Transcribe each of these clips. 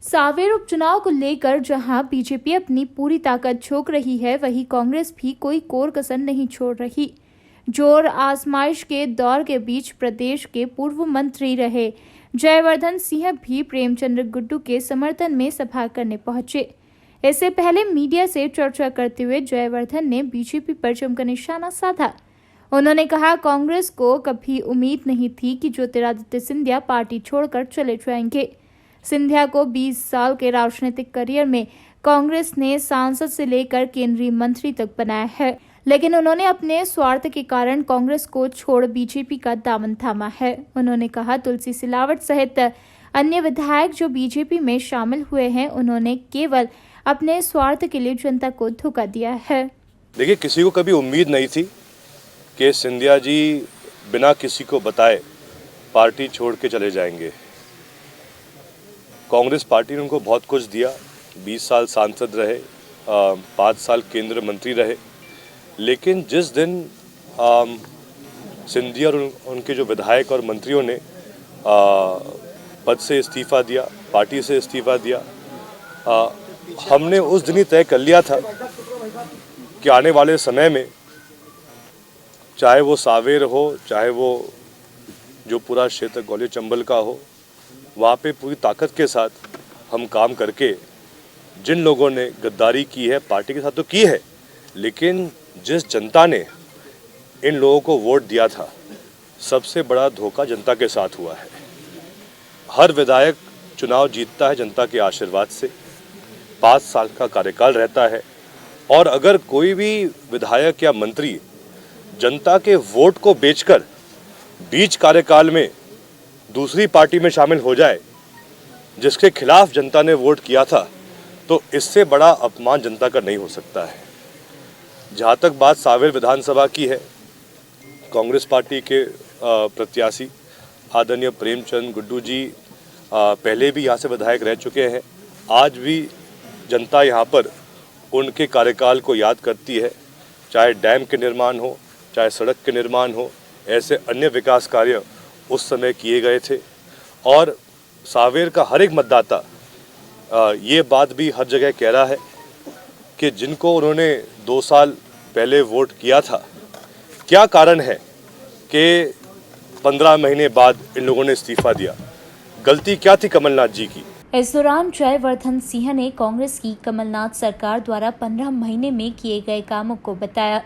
सावेर उपचुनाव को लेकर जहां बीजेपी अपनी पूरी ताकत झोंक रही है, वहीं कांग्रेस भी कोई कोर कसर नहीं छोड़ रही। जोर आजमाइश के दौर के बीच प्रदेश के पूर्व मंत्री रहे जयवर्धन सिंह भी प्रेमचंद गुड्डू के समर्थन में सभा करने पहुंचे। इससे पहले मीडिया से चर्चा करते हुए जयवर्धन ने बीजेपी पर जमकर निशाना साधा। उन्होंने कहा, कांग्रेस को कभी उम्मीद नहीं थी कि ज्योतिरादित्य सिंधिया पार्टी छोड़कर चले जाएंगे। सिंधिया को 20 साल के राजनीतिक करियर में कांग्रेस ने सांसद से लेकर केंद्रीय मंत्री तक बनाया है, लेकिन उन्होंने अपने स्वार्थ के कारण कांग्रेस को छोड़ बीजेपी का दामन थामा है। उन्होंने कहा, तुलसी सिलावट सहित अन्य विधायक जो बीजेपी में शामिल हुए हैं, उन्होंने केवल अपने स्वार्थ के लिए जनता को धोखा दिया है। देखिए, किसी को कभी उम्मीद नहीं थी कि सिंधिया जी बिना किसी को बताए पार्टी छोड़ के चले जाएंगे। कांग्रेस पार्टी ने उनको बहुत कुछ दिया, 20 साल सांसद रहे, 5 साल केंद्रीय मंत्री रहे, लेकिन जिस दिन सिंधिया और उनके जो विधायक और मंत्रियों ने पद से इस्तीफा दिया, पार्टी से इस्तीफा दिया, हमने उस दिन ही तय कर लिया था कि आने वाले समय में चाहे वो सावेर हो, चाहे वो जो पूरा क्षेत्र ग्वालियर चंबल का हो, वहाँ पे पूरी ताकत के साथ हम काम करके जिन लोगों ने गद्दारी की है पार्टी के साथ तो की है, लेकिन जिस जनता ने इन लोगों को वोट दिया था, सबसे बड़ा धोखा जनता के साथ हुआ है। हर विधायक चुनाव जीतता है जनता के आशीर्वाद से, 5 साल का कार्यकाल रहता है, और अगर कोई भी विधायक या मंत्री जनता के वोट को बेचकर बीच कार्यकाल में दूसरी पार्टी में शामिल हो जाए जिसके खिलाफ जनता ने वोट किया था, तो इससे बड़ा अपमान जनता का नहीं हो सकता है। जहाँ तक बात सावेर विधानसभा की है, कांग्रेस पार्टी के प्रत्याशी आदरणीय प्रेमचंद गुड्डू जी पहले भी यहाँ से विधायक रह चुके हैं। आज भी जनता यहाँ पर उनके कार्यकाल को याद करती है, चाहे डैम के निर्माण हो, चाहे सड़क के निर्माण हो, ऐसे अन्य विकास कार्य उस समय किए गए थे। और सावेर का हर एक मतदाता ये बात भी हर जगह कह रहा है कि जिनको उन्होंने 2 साल पहले वोट किया था, क्या कारण है कि 15 महीने बाद इन लोगों ने इस्तीफा दिया, गलती क्या थी कमलनाथ जी की। इस दौरान जयवर्धन सिंह ने कांग्रेस की कमलनाथ सरकार द्वारा 15 महीने में किए गए कामों को बताया।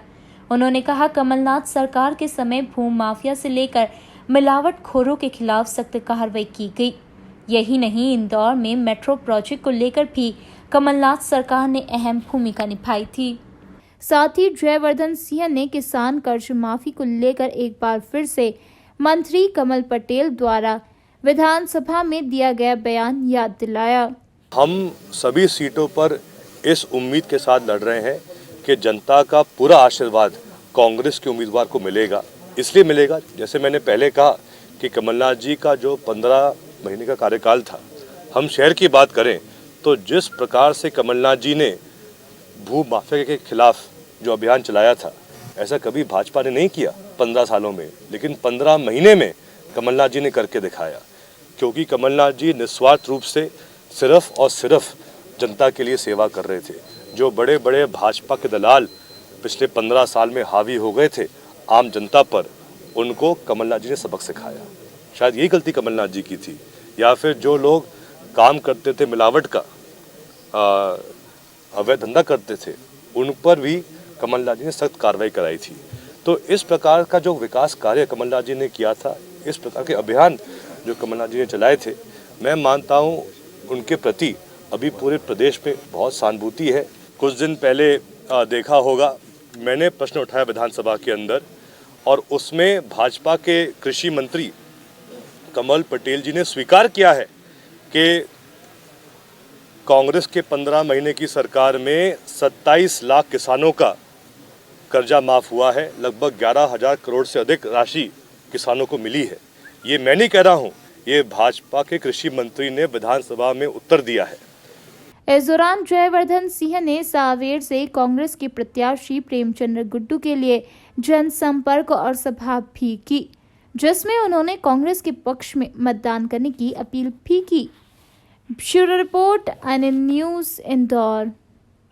उन्होंने कहा, कमलनाथ सरकार के समय भूमि माफिया से लेकर मिलावटखोरों के खिलाफ सख्त कार्रवाई की गई। यही नहीं, इंदौर में मेट्रो प्रोजेक्ट को लेकर भी कमलनाथ सरकार ने अहम भूमिका निभाई थी। साथ ही जयवर्धन सिंह ने किसान कर्ज माफी को लेकर एक बार फिर से मंत्री कमल पटेल द्वारा विधानसभा में दिया गया बयान याद दिलाया। हम सभी सीटों पर इस उम्मीद के साथ लड़ रहे हैं कि जनता का पूरा आशीर्वाद कांग्रेस के उम्मीदवार को मिलेगा। इसलिए मिलेगा, जैसे मैंने पहले कहा कि कमलनाथ जी का जो 15 महीने का कार्यकाल था, हम शहर की बात करें तो जिस प्रकार से कमलनाथ जी ने भू माफिया के खिलाफ जो अभियान चलाया था, ऐसा कभी भाजपा ने नहीं किया 15 सालों में, लेकिन 15 महीने में कमलनाथ जी ने करके दिखाया। क्योंकि कमलनाथ जी निस्वार्थ रूप से सिर्फ और सिर्फ जनता के लिए सेवा कर रहे थे। जो बड़े बड़े भाजपा के दलाल पिछले 15 साल में हावी हो गए थे आम जनता पर, उनको कमलनाथ जी ने सबक सिखाया। शायद यही गलती कमलनाथ जी की थी, या फिर जो लोग काम करते थे मिलावट का, अवैध धंधा करते थे, उन पर भी कमलनाथ जी ने सख्त कार्रवाई कराई थी। तो इस प्रकार का जो विकास कार्य कमलनाथ जी ने किया था, इस प्रकार के अभियान जो कमलनाथ जी ने चलाए थे, मैं मानता हूँ उनके प्रति अभी पूरे प्रदेश में बहुत सहानुभूति है। कुछ दिन पहले देखा होगा, मैंने प्रश्न उठाया विधानसभा के अंदर, और उसमें भाजपा के कृषि मंत्री कमल पटेल जी ने स्वीकार किया है कि कांग्रेस के 15 महीने की सरकार में 27 लाख किसानों का कर्जा माफ हुआ है। लगभग 11,000 करोड़ से अधिक राशि किसानों को मिली है। ये मैं नहीं कह रहा हूँ, ये भाजपा के कृषि मंत्री ने विधानसभा में उत्तर दिया है। इस दौरान जयवर्धन सिंह ने सावेर से कांग्रेस के प्रत्याशी प्रेमचंद गुड्डू के लिए जनसंपर्क और सभा भी की, जिसमें उन्होंने कांग्रेस के पक्ष में मतदान करने की अपील भी की। Bureau report, NN news, Indore.